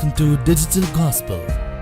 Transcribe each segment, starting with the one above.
Welcome to Digital Gospel.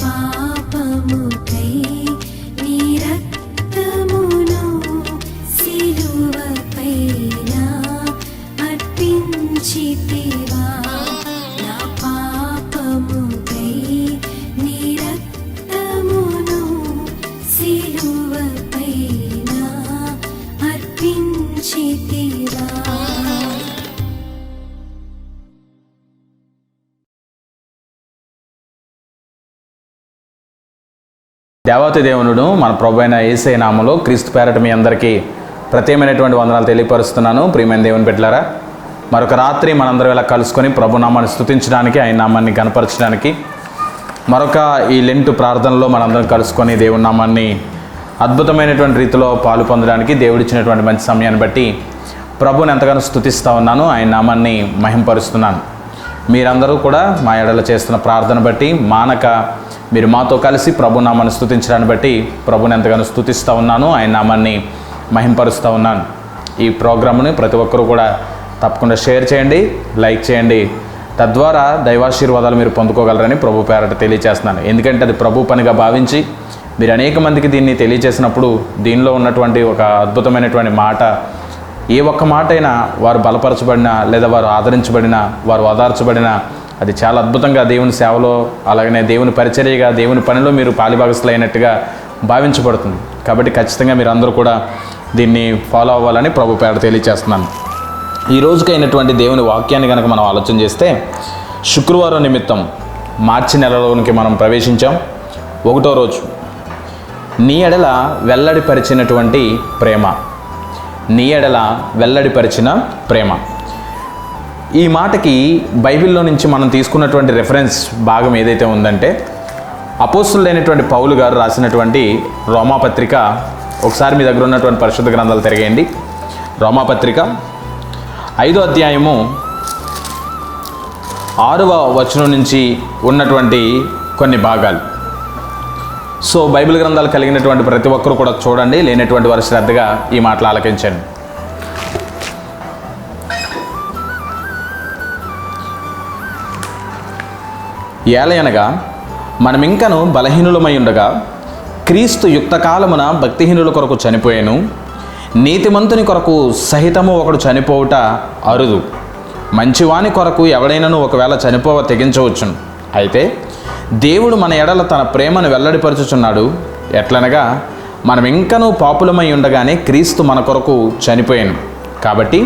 పాపముకై నీ రక్తమును సిలువపైన అర్పించితివా. నా పాపముకై నీ రక్తమును సిలువపైన అర్పించితివా. దేవాతి దేవునుడు మన ప్రభు అయిన యేసయ్య నామములో క్రీస్తు పేరట మీ అందరికీ ప్రత్యేకమైనటువంటి వందనాలు తెలియపరుస్తున్నాను. ప్రియమైన దేవుని బిడ్డలారా, మరొక రాత్రి మనందరం ఇలా కలుసుకొని ప్రభు నామాన్ని స్తుతించడానికి, ఆయన నామాన్ని గణపరచడానికి, మరొక ఈ లెంటు ప్రార్థనలో మనందరం కలుసుకొని దేవుని నామాన్ని అద్భుతమైనటువంటి రీతిలో పాలు పొందడానికి దేవుడిచ్చినటువంటి మంచి సమయాన్ని బట్టి ప్రభుని ఎంతగానో స్తుతిస్తూ ఉన్నాను. ఆయన నామాన్ని మహింపరుస్తున్నాను. మీరందరూ కూడా మా ఎడల చేస్తున్న ప్రార్థన బట్టి మానక మీరు మాతో కలిసి ప్రభు నామాన్ని స్తుతించడాన్ని బట్టి ప్రభుని ఎంతగానో స్తుతిస్తూ ఉన్నాను. ఆయన నామాన్ని మహింపరుస్తూ ఉన్నాను. ఈ ప్రోగ్రామ్ని ప్రతి ఒక్కరూ కూడా తప్పకుండా షేర్ చేయండి, లైక్ చేయండి. తద్వారా దైవాశీర్వాదాలు మీరు పొందుకోగలరని ప్రభు పేరట తెలియజేస్తున్నాను. ఎందుకంటే అది ప్రభు పనిగా భావించి మీరు అనేక మందికి దీన్ని తెలియజేసినప్పుడు దీనిలో ఉన్నటువంటి ఒక అద్భుతమైనటువంటి మాట, ఏ ఒక్క మాట అయినా వారు బలపరచబడినా లేదా వారు ఆదరించబడినా వారు ఓదార్చబడినా అది చాలా అద్భుతంగా దేవుని సేవలో, అలాగనే దేవుని పరిచర్యగా, దేవుని పనిలో మీరు పాలిభాగస్తులైనట్టుగా భావించబడుతుంది. కాబట్టి ఖచ్చితంగా మీరు అందరూ కూడా దీన్ని ఫాలో అవ్వాలని ప్రభు పేరట తెలియజేస్తున్నాను. ఈ రోజుకైనటువంటి దేవుని వాక్యాన్ని కనుక మనం ఆలోచన చేస్తే, శుక్రవారం నిమిత్తం మార్చి నెలలోనికి మనం ప్రవేశించాం. 1వ రోజు, నీ ఎడల వెల్లడిపరిచినటువంటి ప్రేమ. నీ ఎడల వెల్లడిపరిచిన ప్రేమ. ఈ మాటకి బైబిల్లో నుంచి మనం తీసుకున్నటువంటి రెఫరెన్స్ భాగం ఏదైతే ఉందంటే, అపోస్తులైనటువంటి పౌలు గారు రాసినటువంటి రోమాపత్రిక. ఒకసారి మీ దగ్గర ఉన్నటువంటి పరిశుద్ధ గ్రంథాలు తిరగేయండి. రోమాపత్రిక 5వ అధ్యాయము 6వ వచనం నుంచి ఉన్నటువంటి కొన్ని భాగాలు. సో బైబిల్ గ్రంథాలు కలిగినటువంటి ప్రతి ఒక్కరు కూడా చూడండి, లేనటువంటి వారు శ్రద్ధగా ఈ మాటలు ఆలకించండి. ఏలయనగా మనమింకను బలహీనులమై ఉండగా క్రీస్తు యుక్తకాలమున భక్తిహీనుల కొరకు చనిపోయాను. నీతిమంతుని కొరకు సహితము ఒకడు చనిపోవుట అరుదు. మంచివాని కొరకు ఎవడైనాను ఒకవేళ చనిపోవ తెగించవచ్చును. అయితే దేవుడు మన ఎడల తన ప్రేమను వెల్లడిపరుచుచున్నాడు. ఎట్లనగా మనం ఇంకనూ పాపులమై ఉండగానే క్రీస్తు మన కొరకు చనిపోయాను. కాబట్టి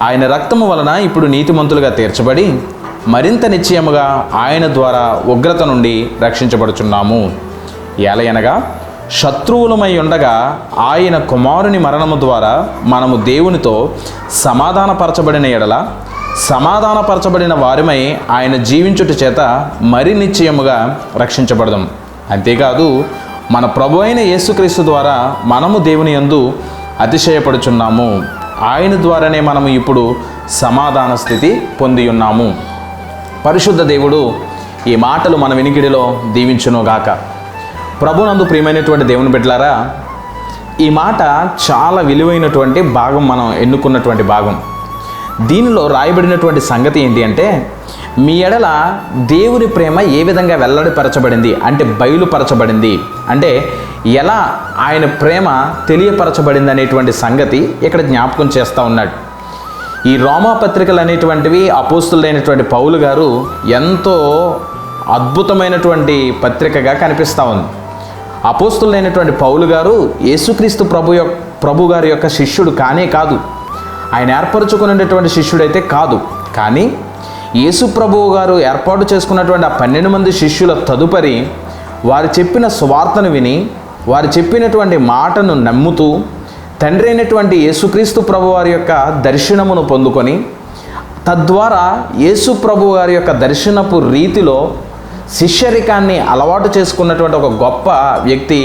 ఆయన రక్తము వలన ఇప్పుడు నీతిమంతులుగా తీర్చబడి మరింత నిశ్చయముగా ఆయన ద్వారా ఉగ్రత నుండి రక్షించబడుచున్నాము. ఏలయనగా శత్రువులమై ఉండగా ఆయన కుమారుని మరణము ద్వారా మనము దేవునితో సమాధానపరచబడిన ఎడల సమాధానపరచబడిన వారిమై ఆయన జీవించుట చేత మరి నిశ్చయముగా రక్షించబడదాం. అంతేకాదు మన ప్రభు అయిన యేసుక్రీస్తు ద్వారా మనము దేవుని యందు అతిశయపడుచున్నాము. ఆయన ద్వారానే మనము ఇప్పుడు సమాధాన స్థితి పొంది ఉన్నాము. పరిశుద్ధ దేవుడు ఈ మాటలు మన వినికిడిలో దీవించునుగాక. ప్రభునందు ప్రియమైనటువంటి దేవుని బిడ్డలారా, ఈ మాట చాలా విలువైనటువంటి భాగం, మనం ఎన్నుకున్నటువంటి భాగం. దీనిలో రాయబడినటువంటి సంగతి ఏంటి అంటే, మీ ఎడల దేవుని ప్రేమ ఏ విధంగా వెల్లడిపరచబడింది అంటే బయలుపరచబడింది అంటే ఎలా ఆయన ప్రేమ తెలియపరచబడింది అనేటువంటి సంగతి ఇక్కడ జ్ఞాపకం చేస్తూ ఉన్నాడు. ఈ రోమాపత్రికలు అనేటువంటివి అపోస్తులైనటువంటి పౌలు గారు ఎంతో అద్భుతమైనటువంటి పత్రికగా కనిపిస్తూ ఉంది. అపోస్తులైనటువంటి పౌలు గారు యేసుక్రీస్తు ప్రభు గారి యొక్క శిష్యుడు కానే కాదు, ఆయన ఏర్పరచుకునేటువంటి శిష్యుడైతే కాదు. కానీ యేసు ప్రభువు గారు ఏర్పాటు చేసుకున్నటువంటి ఆ 12 మంది శిష్యుల తదుపరి వారు చెప్పిన సువార్తను విని వారు చెప్పినటువంటి మాటను నమ్ముతూ తండ్రి అయినటువంటి యేసుక్రీస్తు ప్రభు వారి యొక్క దర్శనమును పొందుకొని తద్వారా యేసు ప్రభు వారి యొక్క దర్శనపు రీతిలో శిష్యరికాన్ని అలవాటు చేసుకున్నటువంటి ఒక గొప్ప వ్యక్తి,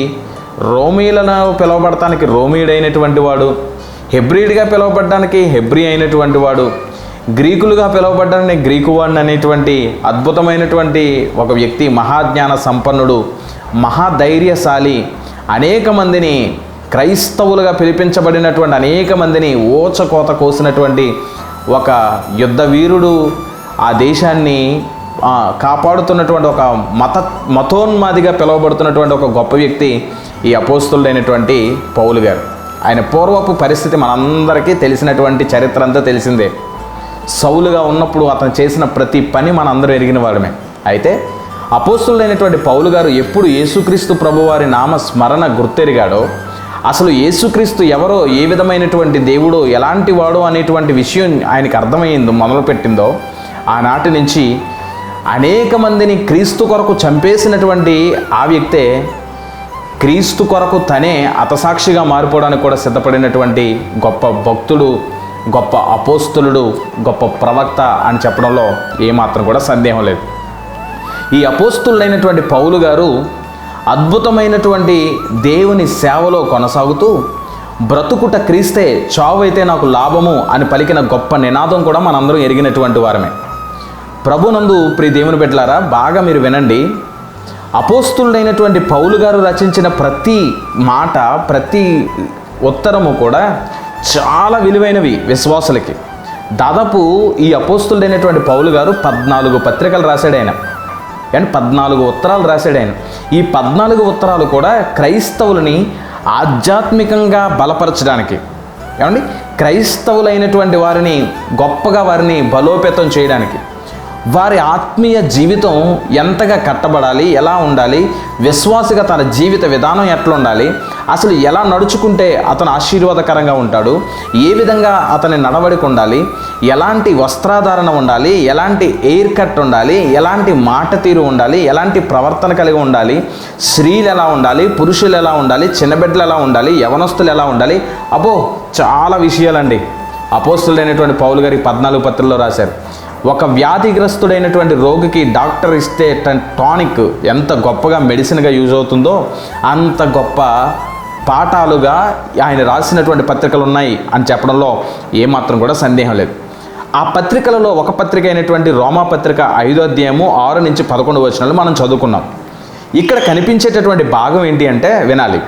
రోమీలను పిలువబడటానికి రోమీయుడైనటువంటి వాడు, హెబ్రీడ్గా పిలువబడడానికి హెబ్రీ అయినటువంటి వాడు, గ్రీకులుగా పిలువబడ్డానికి గ్రీకు వాడిని అనేటువంటి అద్భుతమైనటువంటి ఒక వ్యక్తి, మహాజ్ఞాన సంపన్నుడు, మహాధైర్యశాలి, అనేక మందిని క్రైస్తవులుగా పిలిపించబడినటువంటి అనేక మందిని ఓచకోత కోసినటువంటి ఒక యుద్ధ వీరుడు, ఆ దేశాన్ని కాపాడుతున్నటువంటి ఒక మతోన్మాదిగా పిలువబడుతున్నటువంటి ఒక గొప్ప వ్యక్తి ఈ అపోస్తులుడైనటువంటి పౌలు గారు. ఆయన పూర్వపు పరిస్థితి మనందరికీ తెలిసినటువంటి చరిత్ర అంతా తెలిసిందే. సౌలుగా ఉన్నప్పుడు అతను చేసిన ప్రతి పని మనందరూ ఎరిగిన వారమే. అయితే అపోస్తులుడైనటువంటి పౌలు గారు ఎప్పుడు యేసుక్రీస్తు ప్రభువారి నామ స్మరణ గుర్తెరిగాడో, అసలు యేసుక్రీస్తు ఎవరో, ఏ విధమైనటువంటి దేవుడో, ఎలాంటి వాడో అనేటువంటి విషయం ఆయనకి అర్థమైందో, మొదలుపెట్టిందో, ఆనాటి నుంచి అనేక మందిని క్రీస్తు కొరకు చంపేసినటువంటి ఆ వ్యక్తే క్రీస్తు కొరకు తనే హతసాక్షిగా మారిపోవడానికి కూడా సిద్ధపడినటువంటి గొప్ప భక్తుడు, గొప్ప అపోస్తులుడు, గొప్ప ప్రవక్త అని చెప్పడంలో ఏమాత్రం కూడా సందేహం లేదు. ఈ అపోస్తులుడైనటువంటి పౌలు గారు అద్భుతమైనటువంటి దేవుని సేవలో కొనసాగుతూ బ్రతుకుట క్రీస్తే, చావైతే నాకు లాభము అని పలికిన గొప్ప నినాదం కూడా మనందరం ఎరిగినటువంటి వారమే. ప్రభునందు ప్రియ దేవుని బిడ్డలారా, బాగా మీరు వినండి. అపోస్తులుడైనటువంటి పౌలు గారు రచించిన ప్రతి మాట, ప్రతి ఉత్తరము కూడా చాలా విలువైనవి విశ్వాసులకి. దాదాపు ఈ అపోస్తులుడైనటువంటి పౌలు గారు 14 పత్రికలు రాశాడు ఆయన, అండ్ 14 ఉత్తరాలు రాశాడు ఆయన. ఈ 14 ఉత్తరాలు కూడా క్రైస్తవులని ఆధ్యాత్మికంగా బలపరచడానికి, ఏమండి, క్రైస్తవులైనటువంటి వారిని గొప్పగా వారిని బలోపేతం చేయడానికి, వారి ఆత్మీయ జీవితం ఎంతగా కట్టబడాలి, ఎలా ఉండాలి, విశ్వాసిగా తన జీవిత విధానం ఎట్లా ఉండాలి, అసలు ఎలా నడుచుకుంటే అతను ఆశీర్వాదకరంగా ఉంటాడు, ఏ విధంగా అతని నడవడిక ఉండాలి, ఎలాంటి వస్త్రాధారణ ఉండాలి, ఎలాంటి ఎయిర్ కట్ ఉండాలి, ఎలాంటి మాట తీరు ఉండాలి, ఎలాంటి ప్రవర్తన కలిగి ఉండాలి, స్త్రీలు ఎలా ఉండాలి, పురుషులు ఎలా ఉండాలి, చిన్నబిడ్డలు ఎలా ఉండాలి, యవనస్తులు ఎలా ఉండాలి, అబ్బో చాలా విషయాలండి అపోస్తులుడైనటువంటి పౌలు గారి 14 పత్రికల్లో రాశారు. ఒక వ్యాధిగ్రస్తుడైనటువంటి రోగికి డాక్టర్ ఇస్తే టానిక్ ఎంత గొప్పగా మెడిసిన్గా యూజ్ అవుతుందో అంత గొప్ప పాఠాలుగా ఆయన రాసినటువంటి పత్రికలు ఉన్నాయి అని చెప్పడంలో ఏమాత్రం కూడా సందేహం లేదు. ఆ పత్రికలలో ఒక పత్రిక అయినటువంటి రోమా పత్రిక 5వ అధ్యాయము 6 నుంచి 11 వచనాలు మనం చదువుకున్నాం. ఇక్కడ కనిపించేటటువంటి భాగం ఏంటి అంటే, వినాలి,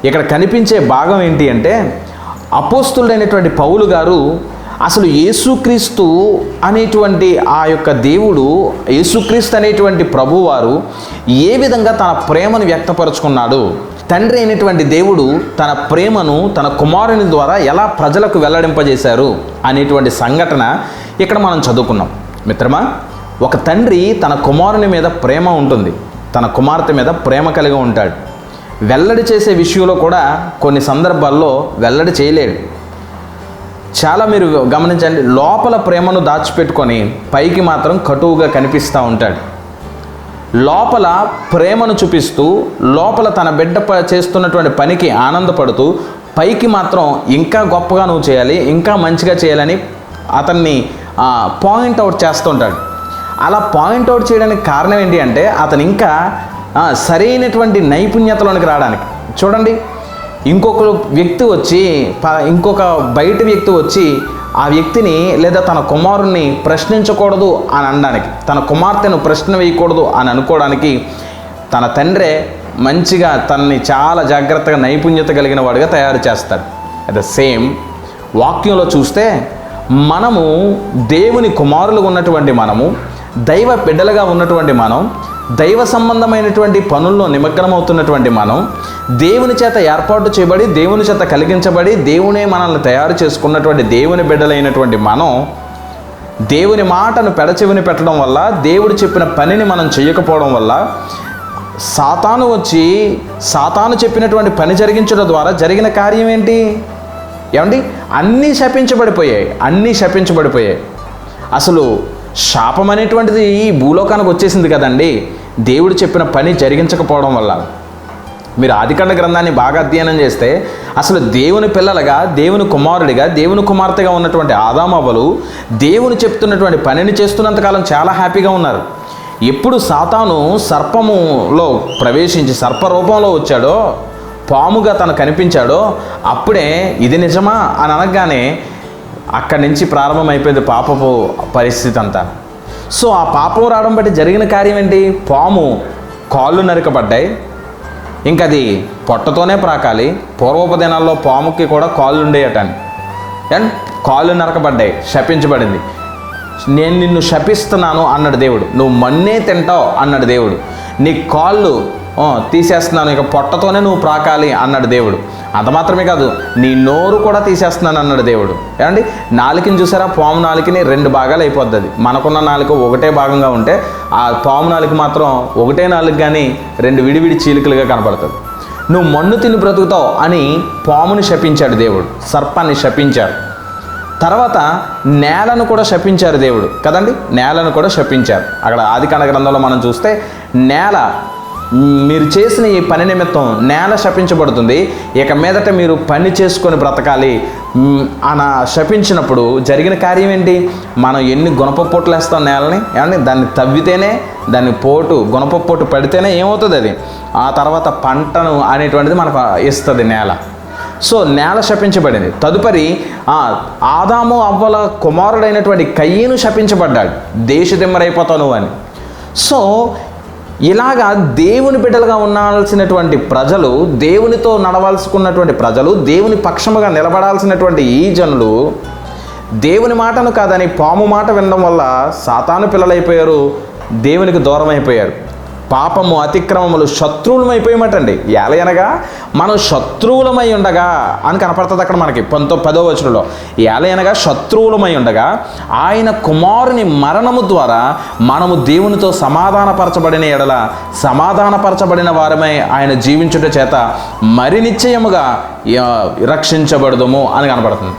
ఇక్కడ కనిపించే భాగం ఏంటి అంటే, అపోస్తులుడైనటువంటి పౌలు గారు అసలు యేసుక్రీస్తు అనేటువంటి ఆ యొక్క దేవుడు, యేసుక్రీస్తు అనేటువంటి ప్రభువారు ఏ విధంగా తన ప్రేమను వ్యక్తపరుచుకున్నాడు, తండ్రి అయినటువంటి దేవుడు తన ప్రేమను తన కుమారుని ద్వారా ఎలా ప్రజలకు వెల్లడింపజేశారు అనేటువంటి సంఘటన ఇక్కడ మనం చదువుకున్నాం. మిత్రమా, ఒక తండ్రి తన కుమారుని మీద ప్రేమ ఉంటుంది, తన కుమార్తె మీద ప్రేమ కలిగి ఉంటాడు. వెల్లడి చేసే విషయంలో కూడా కొన్ని సందర్భాల్లో వెల్లడి చేయలేడు. చాలా మీరు గమనించండి, లోపల ప్రేమను దాచిపెట్టుకొని పైకి మాత్రం కటువుగా కనిపిస్తూ ఉంటాడు. లోపల ప్రేమను చూపిస్తూ, లోపల తన బిడ్డ చేస్తున్నటువంటి పనికి ఆనందపడుతూ, పైకి మాత్రం ఇంకా గొప్పగా నువ్వు చేయాలి, ఇంకా మంచిగా చేయాలని అతన్ని పాయింట్అవుట్ చేస్తుంటాడు. అలా పాయింట్అవుట్ చేయడానికి కారణం ఏంటి అంటే, అతను ఇంకా సరైనటువంటి నైపుణ్యతలోనికి రావడానికి. చూడండి, ఇంకొక వ్యక్తి వచ్చి, ఇంకొక బయట వ్యక్తి వచ్చి ఆ వ్యక్తిని లేదా తన కుమారుణ్ణి ప్రశ్నించకూడదు అని అనడానికి, తన కుమార్తెను ప్రశ్న వేయకూడదు అని అనుకోవడానికి తన తండ్రే మంచిగా తనని చాలా జాగ్రత్తగా నైపుణ్యత కలిగిన వాడిగా తయారు చేస్తాడు. అట్ ద సేమ్ వాక్యంలో చూస్తే మనము దేవుని కుమారులుగా ఉన్నటువంటి మనము, దైవ బిడ్డలుగా ఉన్నటువంటి మనం, దైవ సంబంధమైనటువంటి పనుల్లో నిమగ్నమవుతున్నటువంటి మనం, దేవుని చేత ఏర్పాటు చేయబడి, దేవుని చేత కలిగించబడి, దేవునే మనల్ని తయారు చేసుకున్నటువంటి దేవుని బిడ్డలైనటువంటి మనం, దేవుని మాటను పెడచెవిని పెట్టడం వల్ల, దేవుడు చెప్పిన పనిని మనం చేయకపోవడం వల్ల సాతాను వచ్చి సాతాను చెప్పినటువంటి పని జరిగించడం ద్వారా జరిగిన కార్యం ఏంటి? ఏమండి, అన్నీ శపించబడిపోయాయి. అసలు శాపం అనేటువంటిది ఈ భూలోకానికి వచ్చేసింది కదండి, దేవుడు చెప్పిన పని జరిగించకపోవడం వల్ల. మీరు ఆదికాండ గ్రంథాన్ని బాగా అధ్యయనం చేస్తే అసలు దేవుని పిల్లలుగా, దేవుని కుమారుడిగా, దేవుని కుమార్తెగా ఉన్నటువంటి ఆదామవ్వలు దేవుని చెప్తున్నటువంటి పనిని చేస్తున్నంతకాలం చాలా హ్యాపీగా ఉన్నారు. ఎప్పుడు సాతాను సర్పములో ప్రవేశించి సర్పరూపంలో వచ్చాడో, పాముగా తను కనిపించాడో, అప్పుడే ఇది నిజమా అని అనగానే అక్కడి నుంచి ప్రారంభమైపోయింది పాపపు పరిస్థితి అంతా. సో ఆ పాపం రావడం బట్టి జరిగిన కార్యం ఏంటి? పాము కాళ్ళు నరకబడ్డాయి, ఇంకా అది పొట్టతోనే ప్రాకాలి. పూర్వపు దినాల్లో పాముకి కూడా కాళ్ళు ఉండేయటని, అండ్ కాళ్ళు నరకబడ్డాయి, శపించబడింది. నేను నిన్ను శపిస్తున్నాను అన్నాడు దేవుడు. నువ్వు మన్నే తింటావు అన్నాడు దేవుడు. నీ కాళ్ళు తీసేస్తున్నాను, ఇక పొట్టతోనే నువ్వు ప్రాకాలి అన్నాడు దేవుడు. అంత మాత్రమే కాదు, నీ నోరు కూడా తీసేస్తున్నాను అన్నాడు దేవుడు. ఏమండి, నాలుకని చూసారా? పాము నాలుకని 2 భాగాలు అయిపోద్ది. అది మనకున్న నాలుక ఒకటే భాగంగా ఉంటే ఆ పాము నాలుక మాత్రం ఒకటే నాలుక కానీ 2 విడివిడి చీలికలుగా కనపడుతుంది. నువ్వు మన్ను తిని బ్రతుకుతావు అని పాముని శపించాడు దేవుడు, సర్పాన్ని శపించాడు. తర్వాత నేలను కూడా శపించారు దేవుడు కదండి, నేలను కూడా శపించారు. అక్కడ ఆదికాండ గ్రంథంలో మనం చూస్తే నేల, మీరు చేసిన ఈ పని నిమిత్తం నేల శపించబడుతుంది, ఇక మీదట మీరు పని చేసుకొని బ్రతకాలి అని శపించినప్పుడు జరిగిన కార్యం ఏంటి? మనం ఎన్ని గుణపపోట్లు వేస్తాం నేలని, ఏమండి, దాన్ని తవ్వితేనే, దాన్ని గుణపపోటు పడితేనే ఏమవుతుంది అది, ఆ తర్వాత పంటను అనేటువంటిది మనకు ఇస్తుంది నేల. సో నేల శపించబడింది. తదుపరి ఆదాము అవ్వల కుమారుడైనటువంటి కయ్యను శపించబడ్డాడు, దేశదిమ్మరైపోతావు నువ్వు అని. సో ఇలాగా దేవుని బిడ్డలుగా ఉండాల్సినటువంటి ప్రజలు, దేవునితో నడవాల్సుకున్నటువంటి ప్రజలు, దేవుని పక్షముగా నిలబడాల్సినటువంటి ఈ జనులు దేవుని మాటను కాదని పాము మాట వినడం వల్ల సాతాను పిల్లలైపోయారు, దేవునికి దూరం అయిపోయారు. పాపము అతిక్రమములు శత్రువులమైపోయామటండి. ఏలయనగా మనం శత్రువులమై ఉండగా అని కనపడుతుంది అక్కడ మనకి 10వ వచనంలో. ఏలయనగా శత్రువులమై ఉండగా ఆయన కుమారుని మరణము ద్వారా మనము దేవునితో సమాధానపరచబడిన ఎడల సమాధానపరచబడిన వారమై ఆయన జీవించుట చేత మరి నిశ్చయముగా రక్షించబడదుము అని కనపడుతుంది.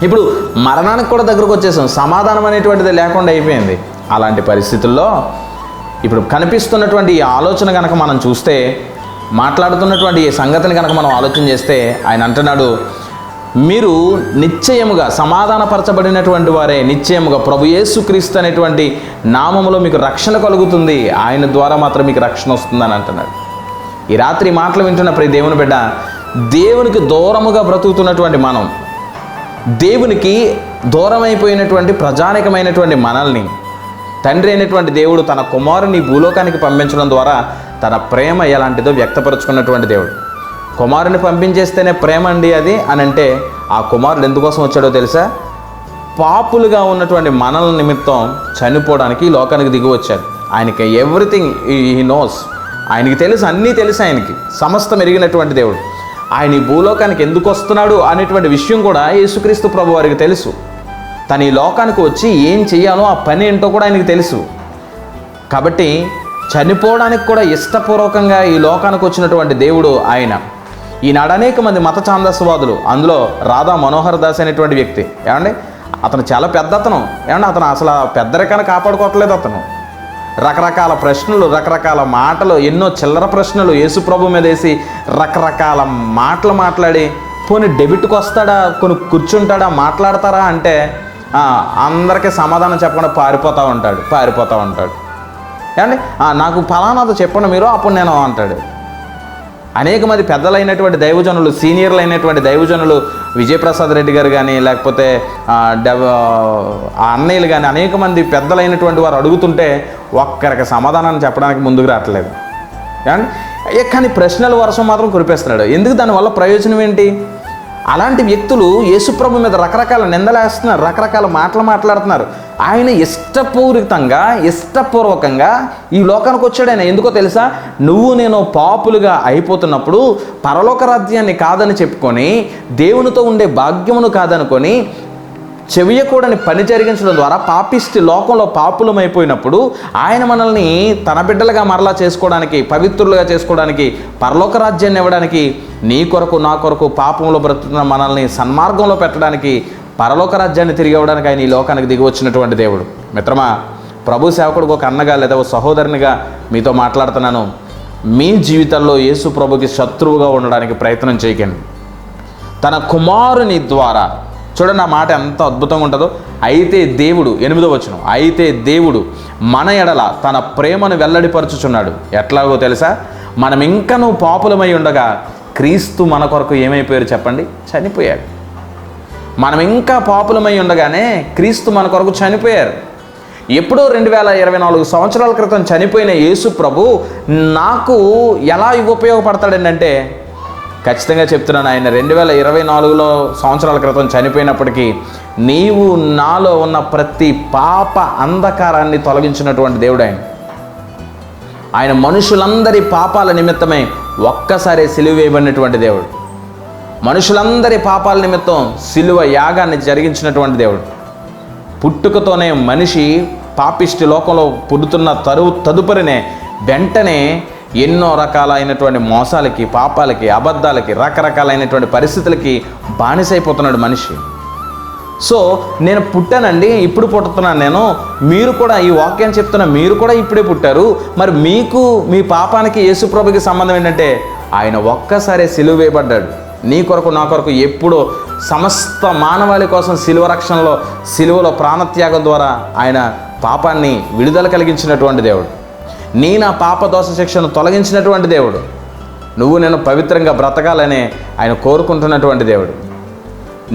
ఇప్పుడు మరణానికి కూడా దగ్గరకు వచ్చేసాం, సమాధానం అనేటువంటిది లేకుండా అయిపోయింది. అలాంటి పరిస్థితుల్లో ఇప్పుడు కనిపిస్తున్నటువంటి ఈ ఆలోచన కనుక మనం చూస్తే, మాట్లాడుతున్నటువంటి ఈ సంగతిని కనుక మనం ఆలోచన చేస్తే, ఆయన అంటున్నాడు, మీరు నిశ్చయముగా సమాధానపరచబడినటువంటి వారే నిశ్చయముగా ప్రభు యేసుక్రీస్తు అనేటువంటి నామములో మీకు రక్షణ కలుగుతుంది, ఆయన ద్వారా మాత్రం మీకు రక్షణ వస్తుందని అంటున్నాడు. ఈ రాత్రి మాటలు వింటున్న ప్రతి దేవుని బిడ్డ, దేవునికి దూరముగా బ్రతుకుతున్నటువంటి మనం, దేవునికి దూరమైపోయినటువంటి ప్రజానికమైనటువంటి మనల్ని తండ్రి అయినటువంటి దేవుడు తన కుమారుని భూలోకానికి పంపించడం ద్వారా తన ప్రేమ ఎలాంటిదో వ్యక్తపరుచుకున్నటువంటి దేవుడు. కుమారుని పంపించేస్తేనే ప్రేమ అండి అది అని అంటే, ఆ కుమారుడు ఎందుకోసం వచ్చాడో తెలుసా? పాపులుగా ఉన్నటువంటి మనల నిమిత్తం చనిపోవడానికి ఈ లోకానికి దిగి వచ్చాడు. ఆయనకి ఎవ్రీథింగ్ హీ నోస్, ఆయనకి తెలుసు, అన్నీ తెలుసు, ఆయనకి సమస్తం ఎరిగినటువంటి దేవుడు. ఆయన ఈ భూలోకానికి ఎందుకు వస్తున్నాడు అనేటువంటి విషయం కూడా యేసుక్రీస్తు ప్రభు వారికి తెలుసు. తను ఈ లోకానికి వచ్చి ఏం చేయాలో ఆ పని ఏంటో కూడా ఆయనకి తెలుసు. కాబట్టి చనిపోవడానికి కూడా ఇష్టపూర్వకంగా ఈ లోకానికి వచ్చినటువంటి దేవుడు ఆయన. ఈనాడు అనేక మంది మత ఛాందస్వాదులు, అందులో రాధా మనోహర్ దాస్ అనేటువంటి వ్యక్తి, ఏమండి, అతను చాలా పెద్ద అతను, ఏమండి, అతను అసలు పెద్దరికాన్ని కాపాడుకోవట్లేదు. అతను రకరకాల ప్రశ్నలు, రకరకాల మాటలు, ఎన్నో చిల్లర ప్రశ్నలు యేసు ప్రభు మీద వేసి రకరకాల మాటలు మాట్లాడి, పోనీ డెబిట్కి వస్తాడా, కొన్ని కూర్చుంటాడా, మాట్లాడతారా అంటే అందరికీ సమాధానం చెప్పకుండా పారిపోతూ ఉంటాడు. ఏమండి, నాకు ఫలానాతో చెప్పండి మీరు, అప్పుడు నేను అంటాడు. అనేక మంది పెద్దలైనటువంటి దైవజనులు, సీనియర్లు అయినటువంటి దైవజనులు, విజయప్రసాద్ రెడ్డి గారు కానీ, లేకపోతే అన్నయ్యలు కానీ, అనేక మంది పెద్దలైనటువంటి వారు అడుగుతుంటే ఒక్కరికి సమాధానాన్ని చెప్పడానికి ముందుకు రావట్లేదు. ఏమండి, కానీ ప్రశ్నల వర్షం మాత్రం కురిపేస్తున్నాడు. ఎందుకు? దానివల్ల ప్రయోజనం ఏంటి? అలాంటి వ్యక్తులు యేసుప్రభు మీద రకరకాల నిందలేస్తున్నారు, రకరకాల మాటలు మాట్లాడుతున్నారు. ఆయన ఇష్టపూర్వకంగా ఈ లోకానికి వచ్చాడు. ఆయన ఎందుకో తెలుసా? నువ్వు నేను పాపులుగా అయిపోతున్నప్పుడు పరలోక రాజ్యాన్ని కాదని చెప్పుకొని, దేవునితో ఉండే భాగ్యమును కాదనుకొని, చెవియకూడని పని జరిగించడం ద్వారా పాపిష్టి లోకంలో పాపులమైపోయినప్పుడు ఆయన మనల్ని తన బిడ్డలుగా మరలా చేసుకోవడానికి, పవిత్రులుగా చేసుకోవడానికి, పరలోక రాజ్యాన్ని ఇవ్వడానికి, నీ కొరకు నా కొరకు పాపంలో బ్రతుకుతున్న మనల్ని సన్మార్గంలో పెట్టడానికి, పరలోక రాజ్యాన్ని తిరిగి ఇవ్వడానికి ఆయన ఈ లోకానికి దిగి వచ్చినటువంటి దేవుడు. మిత్రమా, ప్రభు సేవకుడికి ఒక అన్నగా లేదా ఒక సహోదరునిగా మీతో మాట్లాడుతున్నాను. మీ జీవితంలో యేసు ప్రభుకి శత్రువుగా ఉండడానికి ప్రయత్నం చేయకండి. తన కుమారుని ద్వారా, చూడండి ఆ మాట ఎంత అద్భుతంగా ఉంటుందో. అయితే దేవుడు, 8వ వచనం, అయితే దేవుడు మన ఎడల తన ప్రేమను వెల్లడిపరుచుచున్నాడు. ఎట్లాగో తెలుసా? మనం ఇంకనూ పాపులమై ఉండగా క్రీస్తు మన కొరకు ఏమైపోయారు చెప్పండి? చనిపోయాడు. మనం ఇంకా పాపులమై ఉండగానే క్రీస్తు మన కొరకు చనిపోయారు. ఎప్పుడో 2024 సంవత్సరాల క్రితం చనిపోయిన యేసు ప్రభు నాకు ఎలా ఉపయోగపడతాడంటే, ఖచ్చితంగా చెప్తున్నాను, ఆయన 2024 సంవత్సరాల క్రితం చనిపోయినప్పటికీ నీవు నాలో ఉన్న ప్రతి పాప అంధకారాన్ని తొలగించినటువంటి దేవుడు ఆయన మనుషులందరి పాపాల నిమిత్తమే ఒక్కసారి సిలువ వేయబడినటువంటి దేవుడు. మనుషులందరి పాపాల నిమిత్తం సిలువ యాగాన్ని జరిగించినటువంటి దేవుడు. పుట్టుకతోనే మనిషి పాపిష్టి లోకంలో పుడుతున్న తదుపరినే వెంటనే ఎన్నో రకాలైనటువంటి మోసాలకి, పాపాలకి, అబద్ధాలకి, రకరకాలైనటువంటి పరిస్థితులకి బానిసైపోతున్నాడు మనిషి. సో నేను పుట్టానండి, ఇప్పుడు పుట్టుతున్నాను మీరు కూడా ఈ వాక్యాన్ని చెప్తున్నా, మీరు కూడా ఇప్పుడే పుట్టారు. మరి మీకు మీ పాపానికి యేసుప్రభుకి సంబంధం ఏంటంటే ఆయన ఒక్కసారి సిలువ వేయబడ్డాడు. నీ కొరకు నా కొరకు ఎప్పుడో సమస్త మానవాళి కోసం సిలువలో ప్రాణత్యాగం ద్వారా ఆయన పాపాన్ని విడుదల కలిగించినటువంటి దేవుడు. నా పాప దోష శిక్షను తొలగించినటువంటి దేవుడు. నువ్వు నేను పవిత్రంగా బ్రతకాలనే ఆయన కోరుకుంటున్నటువంటి దేవుడు.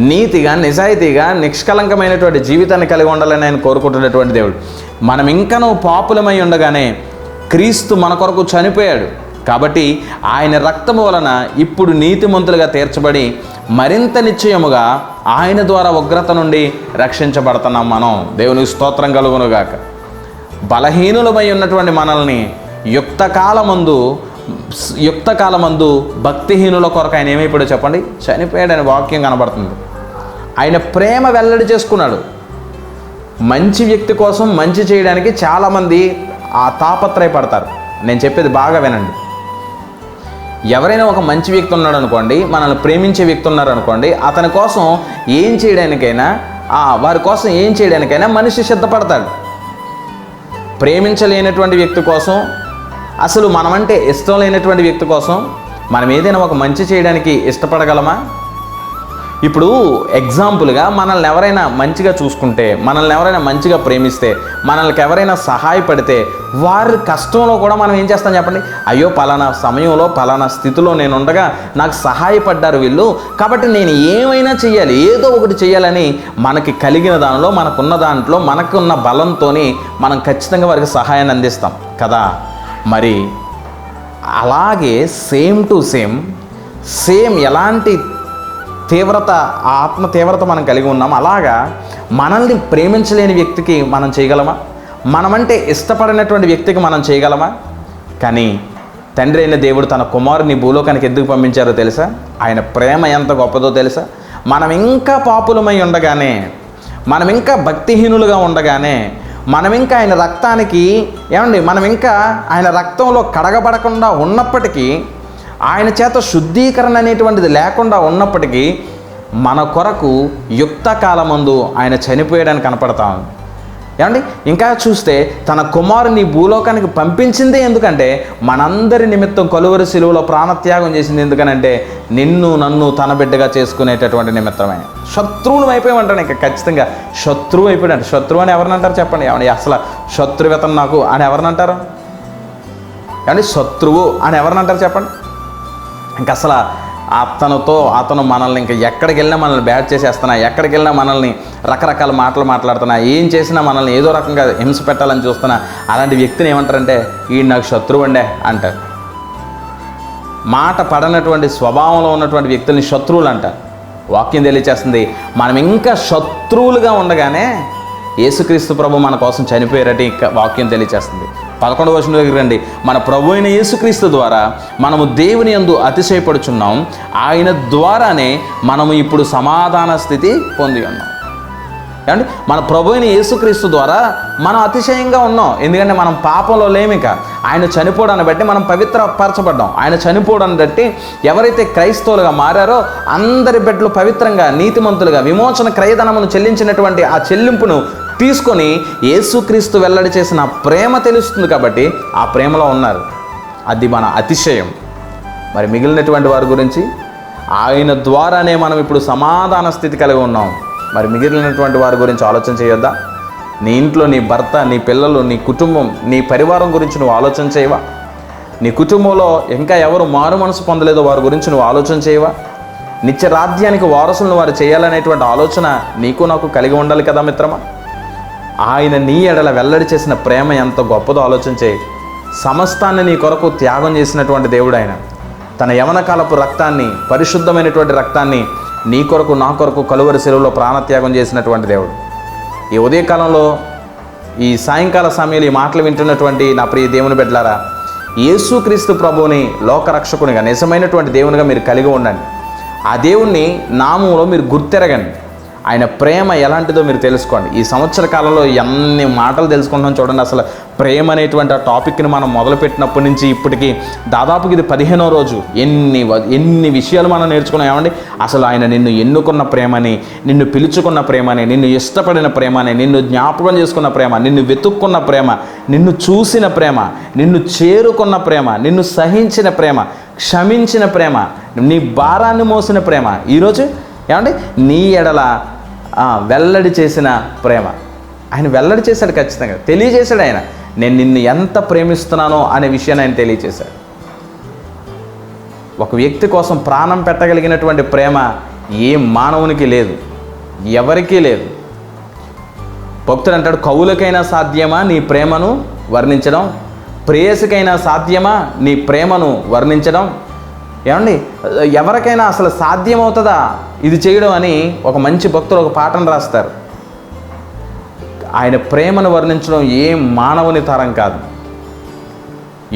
నీతిగా, నిజాయితీగా, నిష్కలంకమైనటువంటి జీవితాన్ని కలిగి ఉండాలని ఆయన కోరుకుంటున్నటువంటి దేవుడు. మనం ఇంకనూ పాపులమై ఉండగానే క్రీస్తు మన కొరకు చనిపోయాడు. కాబట్టి ఆయన రక్తము వలన ఇప్పుడు నీతిమంతులుగా తీర్చబడి మరింత నిశ్చయముగా ఆయన ద్వారా ఉగ్రత నుండి రక్షించబడుతున్నాం మనం. దేవునికి స్తోత్రం కలుగునుగాక. బలహీనులమై ఉన్నటువంటి మనల్ని యుక్తకాలమందు భక్తిహీనుల కొరకు ఆయన ఏమైపోయాడో చెప్పండి, చనిపోయాడని వాక్యం కనబడుతుంది. ఆయన ప్రేమ వెల్లడి చేసుకున్నాడు. మంచి వ్యక్తి కోసం మంచి చేయడానికి చాలామంది ఆ తాపత్రయపడతారు. నేను చెప్పేది బాగా వినండి. ఎవరైనా ఒక మంచి వ్యక్తి ఉన్నాడు అనుకోండి, మనల్ని ప్రేమించే వ్యక్తి ఉన్నారు అనుకోండి, అతని కోసం ఏం చేయడానికైనా వారి కోసం ఏం చేయడానికైనా మనిషి సిద్ధపడతాడు. ప్రేమించలేనటువంటి వ్యక్తి కోసం, అసలు మనమంటే ఇష్టం లేనటువంటి వ్యక్తి కోసం మనం ఏదైనా ఒక మంచి చేయడానికి ఇష్టపడగలమా? ఇప్పుడు ఎగ్జాంపుల్గా మనల్ని ఎవరైనా మంచిగా చూసుకుంటే, మనల్ని ఎవరైనా మంచిగా ప్రేమిస్తే, మనల్ని ఎవరైనా సహాయపడితే వారి కష్టంలో కూడా మనం ఏం చేస్తాం చెప్పండి? అయ్యో పలానా సమయంలో పలానా స్థితిలో నేను ఉండగా నాకు సహాయపడ్డారు వీళ్ళు, కాబట్టి నేను ఏమైనా చెయ్యాలి, ఏదో ఒకటి చేయాలని మనకి కలిగిన దానిలో, మనకున్న దాంట్లో, మనకున్న బలంతో మనం ఖచ్చితంగా వారికి సహాయాన్ని అందిస్తాం కదా. మరి అలాగే సేమ్ టు సేమ్ ఎలాంటి తీవ్రత, ఆత్మ తీవ్రత మనం కలిగి ఉన్నాం, అలాగా మనల్ని ప్రేమించలేని వ్యక్తికి మనం చేయగలమా? మనమంటే ఇష్టపడినటువంటి వ్యక్తికి మనం చేయగలమా? కానీ తండ్రి అయిన దేవుడు తన కుమారుని భూలోకానికి ఎందుకు పంపించారో తెలుసా? ఆయన ప్రేమ ఎంత గొప్పదో తెలుసా? మనం ఇంకా పాపులమై ఉండగానే, మనం ఇంకా భక్తిహీనులుగా ఉండగానే, మనం ఇంకా ఆయన రక్తానికి మనం ఇంకా ఆయన రక్తంలో కడగబడకుండా ఉన్నప్పటికీ, ఆయన చేత శుద్ధీకరణ అనేటువంటిది లేకుండా ఉన్నప్పటికీ మన కొరకు యుక్త కాలమందు ఆయన చనిపోయాడని కనపడతాం. ఇంకా చూస్తే తన కుమారుని భూలోకానికి పంపించిందే ఎందుకంటే మనందరి నిమిత్తం కలువరి సిలువలో ప్రాణత్యాగం చేసింది ఎందుకనంటే నిన్ను నన్ను తన బిడ్డగా చేసుకునేటటువంటి నిమిత్తమే. శత్రువులు అయిపోయామంటాను. ఇంకా ఖచ్చితంగా శత్రువు అయిపోయాడు. శత్రువు అని ఎవరినంటారు చెప్పండి? అసలు శత్రువేతను నాకు అని ఎవరినంటారు? శత్రువు అని ఎవరినంటారు చెప్పండి? ఇంకా అసలు అతను మనల్ని ఇంకా ఎక్కడికి వెళ్ళినా మనల్ని బ్యాట్ చేసేస్తున్నా, ఎక్కడికి వెళ్ళినా మనల్ని రకరకాల మాటలు మాట్లాడుతున్నా, ఏం చేసినా మనల్ని ఏదో రకంగా హింస పెట్టాలని చూస్తున్నా, అలాంటి వ్యక్తిని ఏమంటారంటే ఈ నాకు శత్రువు అండే అంటారు. మాట పడనటువంటి స్వభావంలో ఉన్నటువంటి వ్యక్తుల్ని శత్రువులు అంటారు. వాక్యం తెలియచేస్తుంది మనం ఇంకా శత్రువులుగా ఉండగానే యేసుక్రీస్తు ప్రభు మన కోసం చనిపోయారటి వాక్యం తెలియచేస్తుంది. 11వ వచనం దగ్గర రండి. మన ప్రభు అయిన యేసుక్రీస్తు ద్వారా మనము దేవుని యందు అతిశయపడుచున్నాం, ఆయన ద్వారానే మనము ఇప్పుడు సమాధాన స్థితి పొంది ఉన్నాం. మన ప్రభు అయిన యేసుక్రీస్తు ద్వారా మనం అతిశయంగా ఉన్నాం. ఎందుకంటే మనం పాపంలో లేమిక. ఆయన చనిపోవడాన్ని బట్టి మనం పవిత్రపరచబడ్డాం. ఆయన చనిపోవడాన్ని బట్టి ఎవరైతే క్రైస్తవులుగా మారారో అందరి బిడ్డలు పవిత్రంగా, నీతిమంతులుగా, విమోచన క్రయధనమును చెల్లించినటువంటి ఆ చెల్లింపును తీసుకొని యేసుక్రీస్తు వెల్లడి చేసిన ప్రేమ తెలుస్తుంది కాబట్టి ఆ ప్రేమలో ఉన్నారు. అది మన అతిశయం. మరి మిగిలినటువంటి వారి గురించి ఆయన ద్వారానే మనం ఇప్పుడు సమాధాన స్థితి కలిగి ఉన్నాం. మరి మిగిలినటువంటి వారి గురించి ఆలోచన చేయొద్దా? నీ ఇంట్లో నీ భర్త, నీ పిల్లలు, నీ కుటుంబం, నీ పరివారం గురించి నువ్వు ఆలోచన చేయవా? నీ కుటుంబంలో ఇంకా ఎవరు మారు మనసు పొందలేదో వారి గురించి నువ్వు ఆలోచన చేయవా? నిత్య రాజ్యానికి వారసులను వారు చేయాలనేటువంటి ఆలోచన నీకు నాకు కలిగి ఉండాలి కదా మిత్రమా. ఆయన నీ ఎడల వెల్లడి చేసిన ప్రేమ ఎంత గొప్పదో ఆలోచన చేయి. సమస్తాన్ని నీ కొరకు త్యాగం చేసినటువంటి దేవుడు ఆయన. తన యవన కాలపు రక్తాన్ని, పరిశుద్ధమైనటువంటి రక్తాన్ని నీ కొరకు నా కొరకు కలువరి శిలువలో ప్రాణత్యాగం చేసినటువంటి దేవుడు. ఈ ఉదయకాలంలో, ఈ సాయంకాల సమయంలో ఈ మాటలు వింటున్నటువంటి నా ప్రియ దేవుని బిడ్డలారా, యేసుక్రీస్తు ప్రభువుని లోకరక్షకునిగా, నిజమైనటువంటి దేవునిగా మీరు కలిగి ఉండండి. ఆ దేవుణ్ణి నామంలో మీరు గుర్తెరగండి. ఆయన ప్రేమ ఎలాంటిదో మీరు తెలుసుకోండి. ఈ సంవత్సర కాలంలో ఎన్ని మాటలు తెలుసుకుంటున్నాం చూడండి. అసలు ప్రేమ అనేటువంటి ఆ టాపిక్ని మనం మొదలుపెట్టినప్పటి నుంచి ఇప్పటికీ దాదాపుకి ఇది 15వ రోజు. ఎన్ని విషయాలు మనం నేర్చుకున్నాం. ఏమండి, అసలు ఆయన నిన్ను ఎన్నుకున్న ప్రేమని, నిన్ను పిలుచుకున్న ప్రేమని, నిన్ను ఇష్టపడిన ప్రేమని, నిన్ను జ్ఞాపకం చేసుకున్న ప్రేమ, నిన్ను వెతుక్కున్న ప్రేమ, నిన్ను చూసిన ప్రేమ, నిన్ను చేరుకున్న ప్రేమ, నిన్ను సహించిన ప్రేమ, క్షమించిన ప్రేమ, నీ భారాన్ని మోసిన ప్రేమ, ఈరోజు ఏమండి నీ ఎడల వెల్లడి చేసిన ప్రేమ. ఆయన వెల్లడి చేశాడు, ఖచ్చితంగా తెలియజేశాడు. ఆయన నేను నిన్ను ఎంత ప్రేమిస్తున్నానో అనే విషయాన్ని ఆయన తెలియజేశాడు. ఒక వ్యక్తి కోసం ప్రాణం పెట్టగలిగినటువంటి ప్రేమ ఏ మానవునికి లేదు, ఎవరికీ లేదు. భక్తుడు అంటాడు, కవులకైనా సాధ్యమా నీ ప్రేమను వర్ణించడం, ప్రేయసికైనా సాధ్యమా నీ ప్రేమను వర్ణించడం. ఏమండి, ఎవరికైనా అసలు సాధ్యమవుతుందా ఇది చేయడం అని ఒక మంచి భక్తుడు ఒక పాటను రాస్తారు. ఆయన ప్రేమను వర్ణించడం ఏ మానవుని తరం కాదు.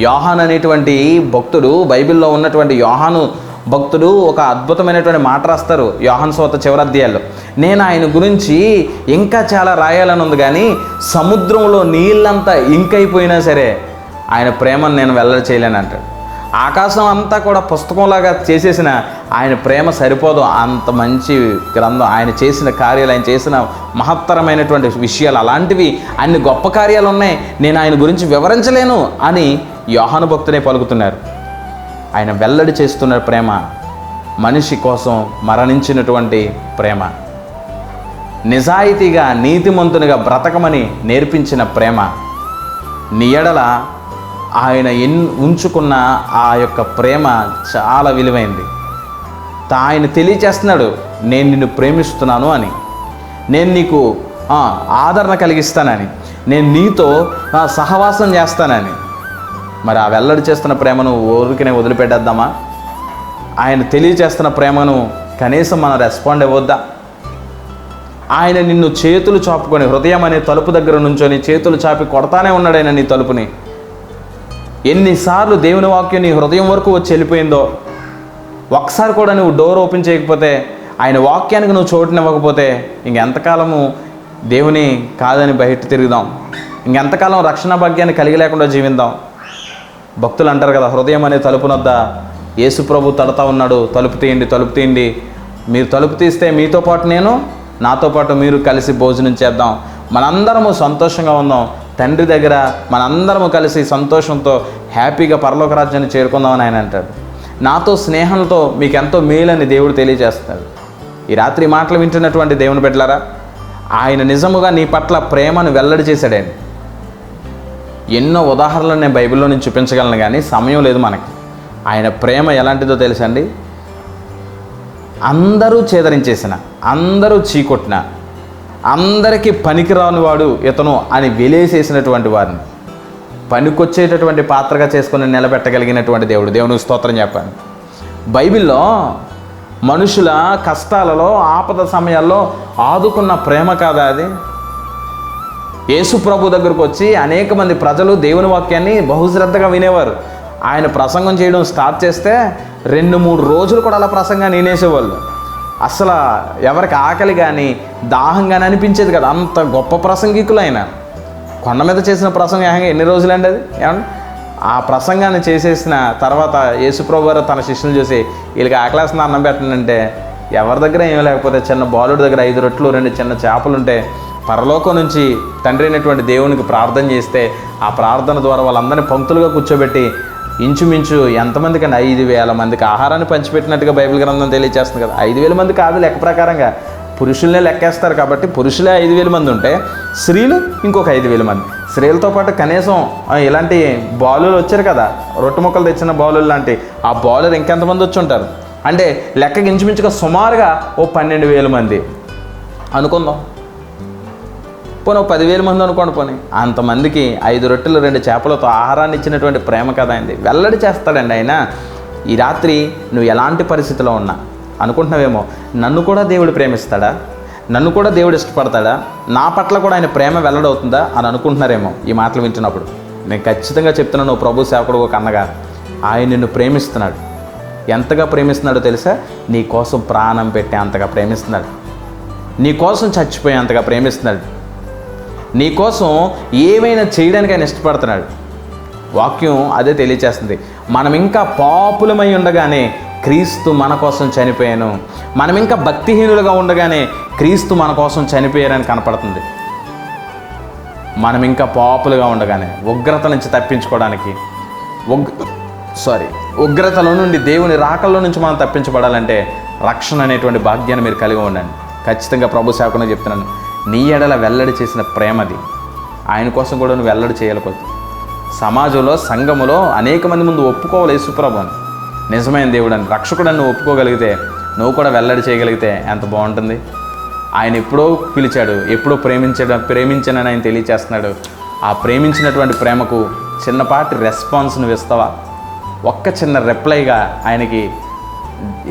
యోహాను అనేటువంటి భక్తుడు, బైబిల్లో ఉన్నటువంటి యోహాను భక్తుడు ఒక అద్భుతమైనటువంటి మాట రాస్తారు యోహాను సువార్త చివరి అధ్యాయాల్లో. నేను ఆయన గురించి ఇంకా చాలా రాయాలని ఉంది, కానీ సముద్రంలో నీళ్ళంతా ఇంకైపోయినా సరే ఆయన ప్రేమను నేను వెల్లడి చేయలేను అంటాడు. ఆకాశం అంతా కూడా పుస్తకంలాగా చేసేసిన ఆయన ప్రేమ సరిపోదు. అంత మంచి గ్రంథం, ఆయన చేసిన కార్యాలు, ఆయన చేసిన మహత్తరమైనటువంటి విషయాలు, అలాంటివి అన్ని గొప్ప కార్యాలు ఉన్నాయి, నేను ఆయన గురించి వివరించలేను అని యోహాను భక్తుడే పలుకుతున్నారు. ఆయన వెల్లడి చేస్తున్న ప్రేమ, మనిషి కోసం మరణించినటువంటి ప్రేమ, నిజాయితీగా నీతిమంతునిగా బ్రతకమని నేర్పించిన ప్రేమ, నీ ఎడల ఆయన ఉంచుకున్న ఆ యొక్క ప్రేమ చాలా విలువైంది. ఆయన తెలియచేస్తున్నాడు, నేను నిన్ను ప్రేమిస్తున్నాను అని, నేను నీకు ఆదరణ కలిగిస్తానని, నేను నీతో సహవాసం చేస్తానని. మరి ఆ వెల్లడి చేస్తున్న ప్రేమను ఊరికనే వదిలిపెట్టేద్దామా? ఆయన తెలియచేస్తున్న ప్రేమను కనీసం మనం రెస్పాండ్ అవ్వద్దా? ఆయన నిన్ను చేతులు చాపుకొని, హృదయం అనే తలుపు దగ్గర నుంచొని చేతులు చాపి కొడతానే ఉన్నాడు ఆయన నీ తలుపుని. ఎన్నిసార్లు దేవుని వాక్యం నీ హృదయం వరకు వచ్చి వెళ్ళిపోయిందో, ఒకసారి కూడా నువ్వు డోర్ ఓపెన్ చేయకపోతే, ఆయన వాక్యానికి నువ్వు చోటునివ్వకపోతే, ఇంకెంతకాలము దేవుని కాదని బయట తిరుగుదాం? ఇంకెంతకాలం రక్షణ భాగ్యాన్ని కలిగి లేకుండా జీవిద్దాం? భక్తులు అంటారు కదా, హృదయం అనే తలుపునొద్ద యేసు ప్రభు తడతా ఉన్నాడు, తలుపు తీయండి, తలుపు తీయండి. మీరు తలుపు తీస్తే మీతో పాటు నేను, నాతో పాటు మీరు కలిసి భోజనం చేద్దాం, మనందరము సంతోషంగా ఉందాం, తండ్రి దగ్గర మనందరము కలిసి సంతోషంతో హ్యాపీగా పరలోక రాజ్యాన్ని చేరుకుందామని ఆయన అంటాడు. నాతో స్నేహంతో మీకు ఎంతో మేలని దేవుడు తెలియజేస్తాడు. ఈ రాత్రి మాటలు వింటున్నటువంటి దేవుని బిడ్డలారా, ఆయన నిజముగా నీ పట్ల ప్రేమను వెల్లడి చేశాడండి. ఎన్నో ఉదాహరణలు నేను బైబిల్లో నుంచి చూపించగలను, కానీ సమయం లేదు మనకి. ఆయన ప్రేమ ఎలాంటిదో తెలుసండి, అందరూ చేదరించేసిన, అందరూ చీకొట్టిన, అందరికీ పనికిరాని వాడు ఇతను అని వెలేసేసినటువంటి వారిని పనికొచ్చేటటువంటి పాత్రగా చేసుకుని నిలబెట్టగలిగినటువంటి దేవుడు. దేవునికి స్తోత్రం చెప్పాను. బైబిల్లో మనుషుల కష్టాలలో, ఆపద సమయాల్లో ఆదుకున్న ప్రేమ కాదా అది? యేసు ప్రభు దగ్గరకు వచ్చి అనేక మంది ప్రజలు దేవుని వాక్యాన్ని బహుశ్రద్ధగా వినేవారు. ఆయన ప్రసంగం చేయడం స్టార్ట్ చేస్తే 2-3 రోజులు కూడా అలా ప్రసంగాన్ని వినేసేవాళ్ళు. అసలు ఎవరికి ఆకలి కానీ దాహం కానీ అనిపించేది కదా, అంత గొప్ప ప్రసంగికులు ఆయన. కొండ మీద చేసిన ప్రసంగం ఎన్ని రోజులండి అది? ఏమండి, ఆ ప్రసంగాన్ని చేసేసిన తర్వాత యేసుప్రభు గారు తన శిష్యులు చూసి, వీళ్ళకి ఆకలేసిన అన్నం పెట్టండి, ఎవరి దగ్గర ఏం లేకపోతే చిన్న బాలుడి దగ్గర 5 రొట్టెలు 2 చిన్న చేపలు ఉంటే పరలోకం నుంచి తండ్రి అయినటువంటి దేవునికి ప్రార్థన చేస్తే, ఆ ప్రార్థన ద్వారా వాళ్ళందరినీ పంక్తులుగా కూర్చోబెట్టి ఇంచుమించు ఎంతమంది కండి 5,000 మందికి ఆహారాన్ని పంచిపెట్టినట్టుగా బైబిల్ గ్రంథం తెలియజేస్తుంది కదా. 5,000 మంది కాదు, లెక్క ప్రకారంగా పురుషులనే లెక్కేస్తారు కాబట్టి పురుషులే 5,000 మంది ఉంటే స్త్రీలు ఇంకొక 5,000 మంది. స్త్రీలతో పాటు కనీసం ఇలాంటి బాలులు వచ్చారు కదా, రొట్టె ముక్కలు తెచ్చిన బాలులు లాంటి ఆ బాలులు ఇంకెంతమంది వచ్చి ఉంటారు అంటే లెక్కకి ఇంచుమించుగా సుమారుగా 12,000 మంది అనుకుందాం. పోనీ 10,000 మంది అనుకోండి. పోనీ అంతమందికి 5 రొట్టెలు 2 చేపలతో ఆహారాన్ని ఇచ్చినటువంటి ప్రేమ కదా అయింది. వెల్లడి చేస్తాడండి ఆయన. ఈ రాత్రి నువ్వు ఎలాంటి పరిస్థితిలో ఉన్నా అనుకుంటున్నావేమో, నన్ను కూడా దేవుడు ప్రేమిస్తాడా, నన్ను కూడా దేవుడు ఇష్టపడతాడా, నా పట్ల కూడా ఆయన ప్రేమ వెల్లడవుతుందా అని అనుకుంటున్నారేమో ఈ మాటలు వింటున్నప్పుడు. నేను ఖచ్చితంగా చెప్తున్నాను, నువ్వు ప్రభు సేవకుడు ఒక అన్నగా, ఆయన నిన్ను ప్రేమిస్తున్నాడు. ఎంతగా ప్రేమిస్తున్నాడో తెలుసా? నీ కోసం ప్రాణం పెట్టే అంతగా ప్రేమిస్తున్నాడు, నీ కోసం చచ్చిపోయే అంతగా ప్రేమిస్తున్నాడు, నీ కోసం ఏమైనా చేయడానికి ఆయన ఇష్టపడుతున్నాడు. వాక్యం అదే తెలియచేస్తుంది. మనం ఇంకా పాపులమై ఉండగానే క్రీస్తు మన కోసం చనిపోయాను, మనం ఇంకా భక్తిహీనులుగా ఉండగానే క్రీస్తు మన కోసం చనిపోయారని కనపడుతుంది. మనం ఇంకా పాపులుగా ఉండగానే ఉగ్రత నుంచి తప్పించుకోవడానికి ఉగ్రతలో నుండి దేవుని రాకల్లో నుంచి మనం తప్పించబడాలంటే రక్షణ అనేటువంటి భాగ్యాన్ని మీరు కలిగి ఉండండి. ఖచ్చితంగా ప్రభు సేవకునే చెప్తున్నాను, నీ ఎడల వెల్లడి చేసిన ప్రేమది. ఆయన కోసం కూడా నువ్వు వెల్లడి చేయలేకపోతే సమాజంలో సంఘములో అనేక మంది ముందు ఒప్పుకోవాలి యేసుప్రభు అని, నిజమైన దేవుడు అని, రక్షకుడని నువ్వు ఒప్పుకోగలిగితే, నువ్వు కూడా వెల్లడి చేయగలిగితే ఎంత బాగుంటుంది. ఆయన ఎప్పుడో పిలిచాడు, ఎప్పుడో ప్రేమించానని ఆయన తెలియచేస్తున్నాడు. ఆ ప్రేమించినటువంటి ప్రేమకు చిన్నపాటి రెస్పాన్స్ నువ్వు ఇస్తావా? ఒక్క చిన్న రిప్లైగా ఆయనకి,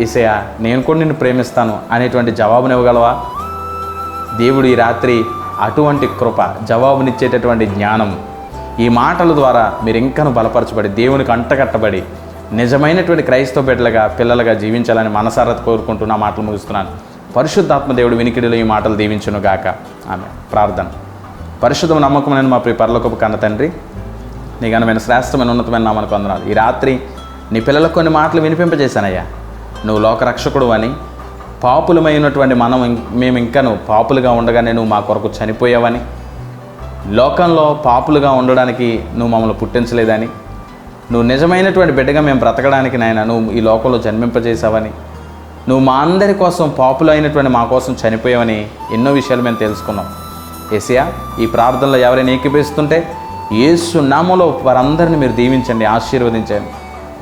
యేసయ్యా నేను కూడా నిన్ను ప్రేమిస్తాను అనేటువంటి జవాబునివ్వగలవా? దేవుడు ఈ రాత్రి అటువంటి కృప, జవాబునిచ్చేటటువంటి జ్ఞానం ఈ మాటల ద్వారా మీరు ఇంకను బలపరచబడి దేవునికి అంటగట్టబడి నిజమైనటువంటి క్రైస్తవ బిడ్డలుగా పిల్లలుగా జీవించాలని మనసారా కోరుకుంటూ నా మాటలు ముగిస్తున్నాను. పరిశుద్ధాత్మ దేవుడు వినికిడిలో ఈ మాటలు దీవించును గాక. ఆమె ప్రార్థన. పరిశుద్ధం నమ్మకమైన మా ప్రియ పరలోకపు కన్న తండ్రి, నీ ఘనమైన శ్రేష్టమైన ఉన్నతమైన నామానికి వందనాలు. ఈ రాత్రి నీ పిల్లలకు కొన్ని మాటలు వినిపింపజేశానయ్యా. నువ్వు లోకరక్షకుడు అని, పాపులమైనటువంటి మేము ఇంకను పాపులుగా ఉండగానే నువ్వు మా కొరకు చనిపోయావని, లోకంలో పాపులుగా ఉండడానికి నువ్వు మమ్మల్ని పుట్టించలేదని, నువ్వు నిజమైనటువంటి బిడ్డగా మేము బ్రతకడానికి నాయన నువ్వు ఈ లోకంలో జన్మింపజేసావని, నువ్వు మా అందరి కోసం పాపులైనటువంటి మా కోసం చనిపోయావని ఎన్నో విషయాలు మేము తెలుసుకున్నాం. యేసయ్యా, ఈ ప్రార్థనలో ఎవరైనా ఏకీభవిస్తుంటే యేసు నామములో వారందరినీ మీరు దీవించండి, ఆశీర్వదించండి.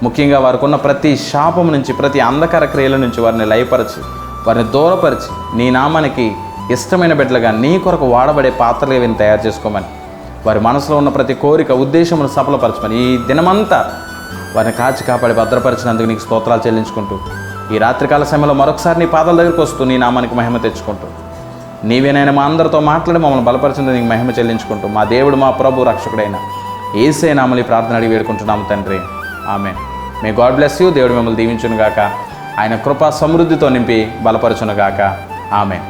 ముఖ్యంగా వారికి ఉన్న ప్రతి శాపం నుంచి, ప్రతి అంధకార క్రియల నుంచి వారిని లయపరచి, వారిని దూరపరిచి నీ నామానికి ఇష్టమైన బిడ్డలుగా నీ కొరకు వాడబడే పాత్రలు ఏమైనా తయారు చేసుకోమని, వారి మనసులో ఉన్న ప్రతి కోరిక ఉద్దేశమును సఫలపరచమని, ఈ దినమంతా వారిని కాచి కాపాడి భద్రపరిచినందుకు నీకు స్తోత్రాలు చెల్లించుకుంటూ, ఈ రాత్రికాల సమయంలో మరొకసారి నీ పాదాల దగ్గరికి వస్తూ నీ నామానికి మహిమ తెచ్చుకుంటూ, నీవేనైనా మా అందరితో మాట్లాడి మమ్మల్ని బలపరిచినందుకు నీకు మహిమ చెల్లించుకుంటూ, మా దేవుడు మా ప్రభు రక్షకుడైన యేసయ్య నామములో ప్రార్థన అడిగి వేడుకుంటున్నాము తండ్రి. Amen. May God bless you. దేవుడు మిమ్మల్ని దీవించును గాక, ఆయన కృపా సమృద్ధితో నింపి బలపరచును గాక. ఆమేన్.